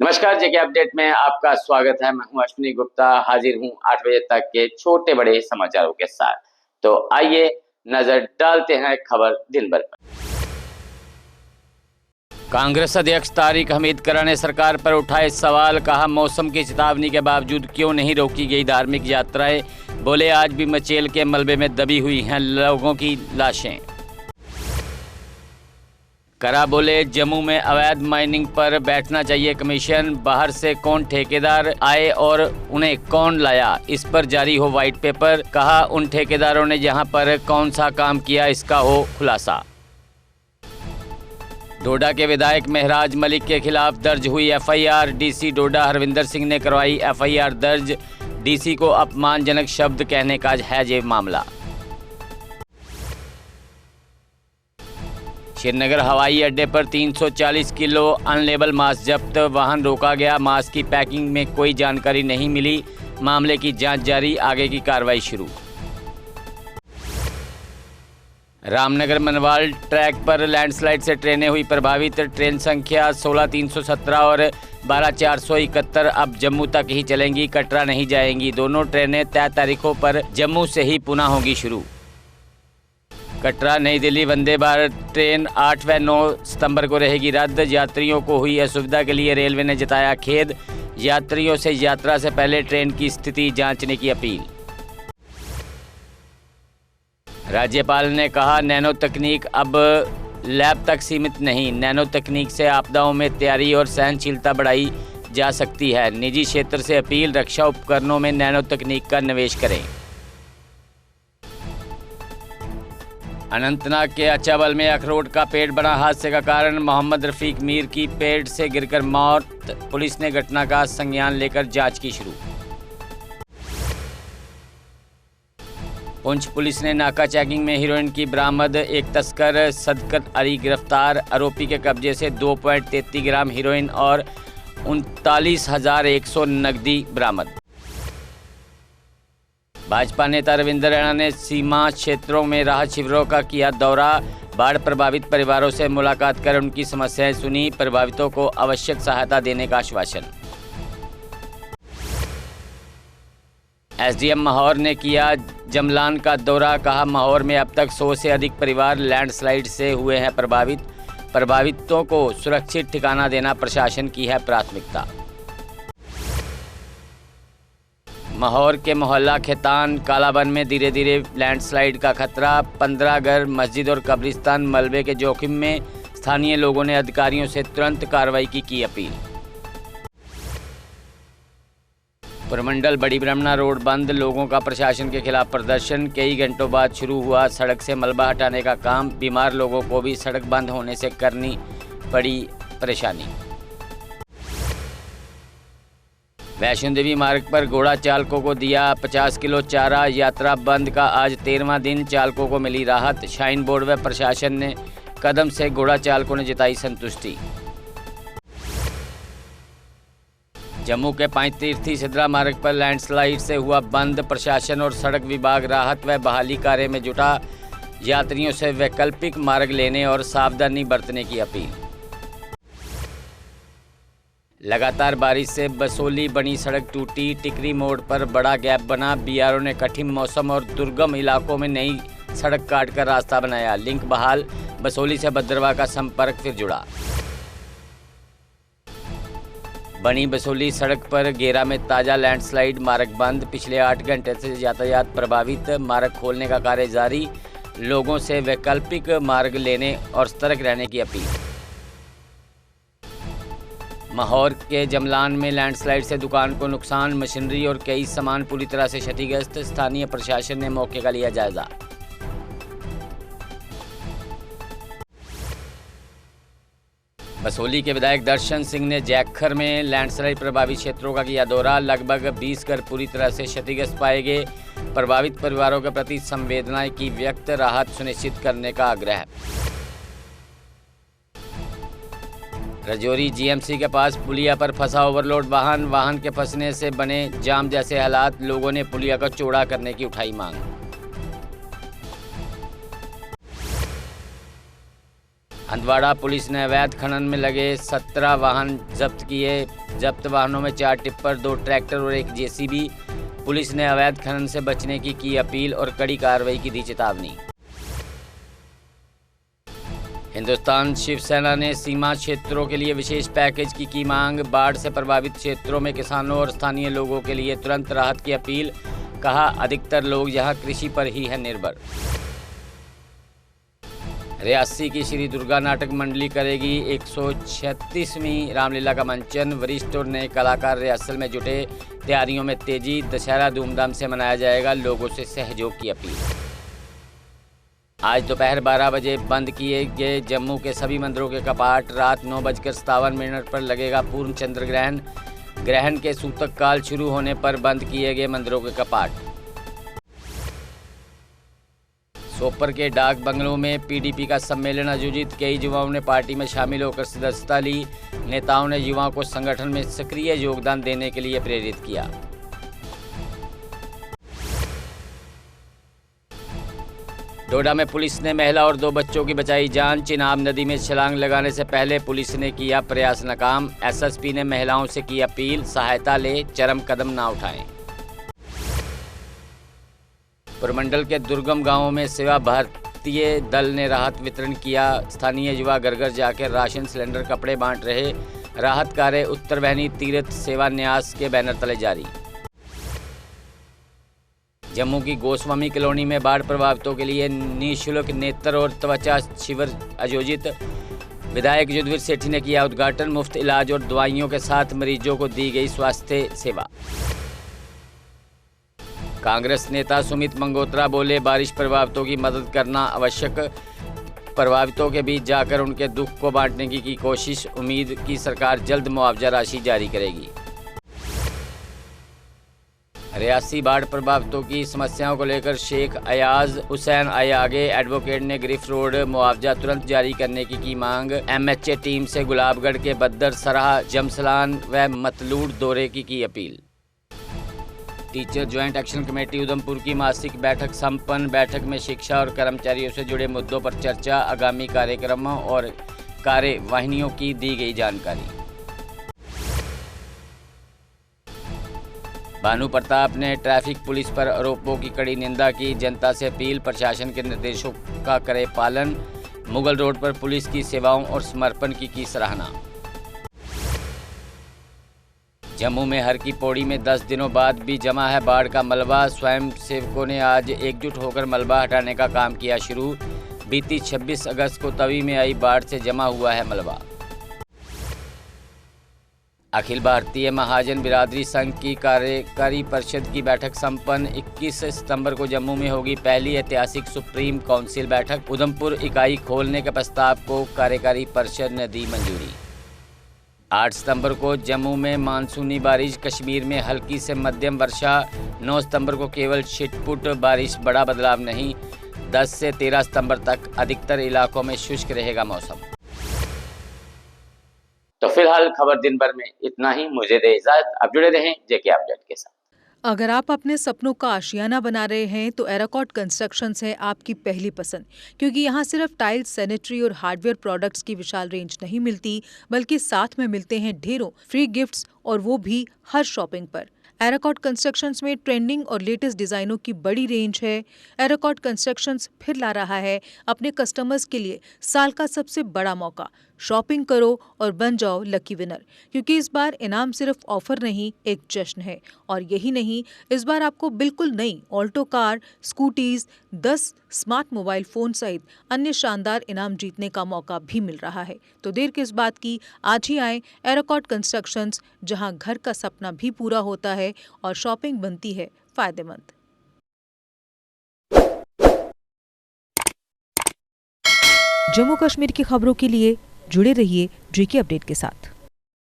नमस्कार, जेके अपडेट में आपका स्वागत है। मैं हूं अश्विनी गुप्ता, हाजिर हूं 8 बजे तक के छोटे बड़े समाचारों के साथ। तो आइए नजर डालते हैं खबर दिन भर पर। कांग्रेस अध्यक्ष तारिक हमीद करण ने सरकार पर उठाए सवाल, कहा मौसम की चेतावनी के बावजूद क्यों नहीं रोकी गई धार्मिक यात्राएं। बोले आज भी मचेल के मलबे में दबी हुई हैं लोगों की लाशें। करा बोले जम्मू में अवैध माइनिंग पर बैठना चाहिए कमीशन, बाहर से कौन ठेकेदार आए और उन्हें कौन लाया, इस पर जारी हो व्हाइट पेपर। कहा उन ठेकेदारों ने यहां पर कौन सा काम किया, इसका हो खुलासा। डोडा के विधायक महराज मलिक के खिलाफ दर्ज हुई एफआईआर, डीसी डोडा हरविंदर सिंह ने करवाई एफआईआर दर्ज। डीसी को अपमानजनक शब्द कहने का है ये मामला। श्रीनगर हवाई अड्डे पर 340 किलो अनलेबल मास्क जब्त, वाहन रोका गया। मास्क की पैकिंग में कोई जानकारी नहीं मिली, मामले की जांच जारी, आगे की कार्रवाई शुरू। रामनगर मनवाल ट्रैक पर लैंडस्लाइड से ट्रेनें हुई प्रभावित, ट्रेन संख्या 16317 और 12471 अब जम्मू तक ही चलेंगी, कटरा नहीं जाएंगी। दोनों ट्रेनें तय तारीखों पर जम्मू से ही पुनः होंगी शुरू। कटरा नई दिल्ली वंदे भारत ट्रेन 8 व 9 सितंबर को रहेगी रद्द, यात्रियों को हुई असुविधा के लिए रेलवे ने जताया खेद, यात्रियों से यात्रा से पहले ट्रेन की स्थिति जांचने की अपील। राज्यपाल ने कहा नैनो तकनीक अब लैब तक सीमित नहीं, नैनो तकनीक से आपदाओं में तैयारी और सहनशीलता बढ़ाई जा सकती है। निजी क्षेत्र से अपील, रक्षा उपकरणों में नैनो तकनीक का निवेश करें। अनंतनाग के अचाबल में अखरोट का पेड़ बना हादसे का कारण, मोहम्मद रफीक मीर की पेड़ से गिरकर मौत, पुलिस ने घटना का संज्ञान लेकर जांच की शुरू। पुंछ पुलिस ने नाका चेकिंग में हीरोइन की बरामद, एक तस्कर सदकत अली गिरफ्तार, आरोपी के कब्जे से 2.33 ग्राम हीरोइन और 39,100 नकदी बरामद। भाजपा नेता रविंद्र रैना ने सीमा क्षेत्रों में राहत शिविरों का किया दौरा, बाढ़ प्रभावित परिवारों से मुलाकात कर उनकी समस्याएं सुनी, प्रभावितों को आवश्यक सहायता देने का आश्वासन। एसडीएम माहौर ने किया जमलान का दौरा, कहा माहौर में अब तक 100 से अधिक परिवार लैंडस्लाइड से हुए हैं प्रभावित, प्रभावितों को सुरक्षित ठिकाना देना प्रशासन की है प्राथमिकता। माहौर के मोहल्ला खेतान कालाबन में धीरे धीरे लैंडस्लाइड का खतरा, 15 घर, मस्जिद और कब्रिस्तान मलबे के जोखिम में, स्थानीय लोगों ने अधिकारियों से तुरंत कार्रवाई की अपील। पुरमंडल बड़ी ब्रह्मणा रोड बंद, लोगों का प्रशासन के खिलाफ प्रदर्शन, कई घंटों बाद शुरू हुआ सड़क से मलबा हटाने का काम, बीमार लोगों को भी सड़क बंद होने से करनी पड़ी परेशानी। वैष्णो देवी मार्ग पर घोड़ा चालकों को दिया 50 किलो चारा, यात्रा बंद का आज 13वां दिन, चालकों को मिली राहत, शाइन बोर्ड व प्रशासन ने कदम से घोड़ा चालकों ने जताई संतुष्टि। जम्मू के 5 तीर्थी सिद्रा मार्ग पर लैंडस्लाइड से हुआ बंद, प्रशासन और सड़क विभाग राहत व बहाली कार्य में जुटा, यात्रियों से वैकल्पिक मार्ग लेने और सावधानी बरतने की अपील। लगातार बारिश से बसोली बनी सड़क टूटी, टिकरी मोड़ पर बड़ा गैप बना, बीआरओ ने कठिन मौसम और दुर्गम इलाकों में नई सड़क काटकर रास्ता बनाया, लिंक बहाल, बसोली से भद्रवाह का संपर्क फिर जुड़ा। बनी बसोली सड़क पर गेरा में ताज़ा लैंडस्लाइड, मार्ग बंद, पिछले 8 घंटे से यातायात प्रभावित, मार्ग खोलने का कार्य जारी, लोगों से वैकल्पिक मार्ग लेने और सतर्क रहने की अपील। माहौर के जमलान में लैंडस्लाइड से दुकान को नुकसान, मशीनरी और कई सामान पूरी तरह से क्षतिग्रस्त, स्थानीय प्रशासन ने मौके का लिया जायजा। बसोली के विधायक दर्शन सिंह ने जैखर में लैंडस्लाइड प्रभावित क्षेत्रों का किया दौरा, लगभग 20 घर पूरी तरह से क्षतिग्रस्त पाए गए, प्रभावित परिवारों के प्रति संवेदनाएं की व्यक्त, राहत सुनिश्चित करने का आग्रह। राजौरी जीएमसी के पास पुलिया पर फंसा ओवरलोड वाहन, वाहन के फंसने से बने जाम जैसे हालात, लोगों ने पुलिया को चौड़ा करने की उठाई मांग। हंदवाड़ा पुलिस ने अवैध खनन में लगे 17 वाहन जब्त किए। जब्त वाहनों में 4 टिप्पर, 2 ट्रैक्टर और 1 जेसीबी। पुलिस ने अवैध खनन से बचने की अपील और कड़ी कार्रवाई की दी चेतावनी। हिंदुस्तान शिवसेना ने सीमा क्षेत्रों के लिए विशेष पैकेज की मांग। बाढ़ से प्रभावित क्षेत्रों में किसानों और स्थानीय लोगों के लिए तुरंत राहत की अपील। कहा, अधिकतर लोग यहां कृषि पर ही है निर्भर। रियासी की श्री दुर्गा नाटक मंडली करेगी 136वीं रामलीला का मंचन। वरिष्ठ और नए कलाकार रिहर्सल में जुटे, तैयारियों में तेजी। दशहरा धूमधाम से मनाया जाएगा, लोगों से सहयोग की अपील। आज दोपहर 12 बजे बंद किए गए जम्मू के सभी मंदिरों के कपाट। रात 9:57 पर लगेगा पूर्ण चंद्र ग्रहण। ग्रहण के सूतक काल शुरू होने पर बंद किए गए मंदिरों के कपाट। सोपर के डाक बंगलों में पीडीपी का सम्मेलन आयोजित। कई युवाओं ने पार्टी में शामिल होकर सदस्यता ली। नेताओं ने युवाओं को संगठन में सक्रिय योगदान देने के लिए प्रेरित किया। डोडा में पुलिस ने महिला और 2 बच्चों की बचाई जान। चिनाब नदी में छलांग लगाने से पहले पुलिस ने किया प्रयास नाकाम। एसएसपी ने महिलाओं से की अपील, सहायता ले, चरम कदम ना उठाएं। पुरमंडल के दुर्गम गांवों में सेवा भारतीय दल ने राहत वितरण किया। स्थानीय युवा घर घर जाकर राशन सिलेंडर, कपड़े बांट रहे। राहत कार्य उत्तर वाहिनी तीर्थ सेवा न्यास के बैनर तले जारी। जम्मू की गोस्वामी कॉलोनी में बाढ़ प्रभावितों के लिए निःशुल्क नेत्र और त्वचा शिविर आयोजित। विधायक युद्धवीर सेठी ने किया उद्घाटन। मुफ्त इलाज और दवाइयों के साथ मरीजों को दी गई स्वास्थ्य सेवा। कांग्रेस नेता सुमित मंगोत्रा बोले, बारिश प्रभावितों की मदद करना आवश्यक। प्रभावितों के बीच जाकर उनके दुख को बांटने की कोशिश। उम्मीद की सरकार जल्द मुआवजा राशि जारी करेगी। रियासी बाढ़ प्रभावितों की समस्याओं को लेकर शेख अयाज हुसैन आए आगे। एडवोकेट ने गिरिफ रोड मुआवजा तुरंत जारी करने की मांग। एमएचए टीम से गुलाबगढ़ के बद्दर, सराह, जमसलान व मतलूड़ दौरे की appeal. Teacher joint action committee Udhampur की मासिक बैठक संपन्न। बैठक में शिक्षा और कर्मचारियों से जुड़े मुद्दों पर चर्चा। आगामी कार्यक्रमों और कार्यवाहिनियों की दी गई जानकारी। भानु प्रताप ने ट्रैफिक पुलिस पर आरोपों की कड़ी निंदा की। जनता से अपील, प्रशासन के निर्देशों का करे पालन। मुगल रोड पर पुलिस की सेवाओं और समर्पण की सराहना। जम्मू में हर की पौड़ी में 10 दिनों बाद भी जमा है बाढ़ का मलबा। स्वयं सेवकों ने आज एकजुट होकर मलबा हटाने का काम किया शुरू। बीती 26 अगस्त को तवी में आई बाढ़ से जमा हुआ है मलबा। अखिल भारतीय महाजन बिरादरी संघ की कार्यकारी परिषद की बैठक संपन्न। 21 सितंबर को जम्मू में होगी पहली ऐतिहासिक सुप्रीम काउंसिल बैठक। उधमपुर इकाई खोलने के प्रस्ताव को कार्यकारी परिषद ने दी मंजूरी। 8 सितंबर को जम्मू में मानसूनी बारिश। कश्मीर में हल्की से मध्यम वर्षा। 9 सितंबर को केवल छिटपुट बारिश, बड़ा बदलाव नहीं। 10 से 13 सितंबर तक अधिकतर इलाकों में शुष्क रहेगा मौसम। तो फिलहाल खबर दिन भर में इतना ही। मुझे दे इजाजत। अब जुड़े रहें जेके अपडेट के साथ। अगर आप अपने सपनों का आशियाना बना रहे हैं तो एराकॉट कंस्ट्रक्शंस है आपकी पहली पसंद, क्योंकि यहाँ सिर्फ टाइल्स, सैनिटरी और हार्डवेयर प्रोडक्ट्स की विशाल रेंज नहीं मिलती, बल्कि साथ में मिलते हैं ढेरों फ्री गिफ्ट्स, और वो भी हर शॉपिंग पर। एराकॉट कंस्ट्रक्शंस में ट्रेंडिंग और लेटेस्ट डिजाइनों की बड़ी रेंज है। एराकॉट कंस्ट्रक्शंस फिर ला रहा है अपने कस्टमर्स के लिए साल का सबसे बड़ा मौका। शॉपिंग करो और बन जाओ लकी विनर, क्योंकि इस बार इनाम सिर्फ ऑफर नहीं, एक जश्न है। और यही नहीं, इस बार आपको बिल्कुल नई Alto car, scooties, 10 smart mobile phone सहित अन्य शानदार इनाम जीतने का मौका भी मिल रहा है। तो देर किस बात की, आज ही आए एराकॉट कंस्ट्रक्शंस, जहां घर का सपना भी पूरा होता है और शॉपिंग बनती है फायदेमंद। जम्मू कश्मीर की खबरों के लिए जुड़े रहिए जेके अपडेट के साथ।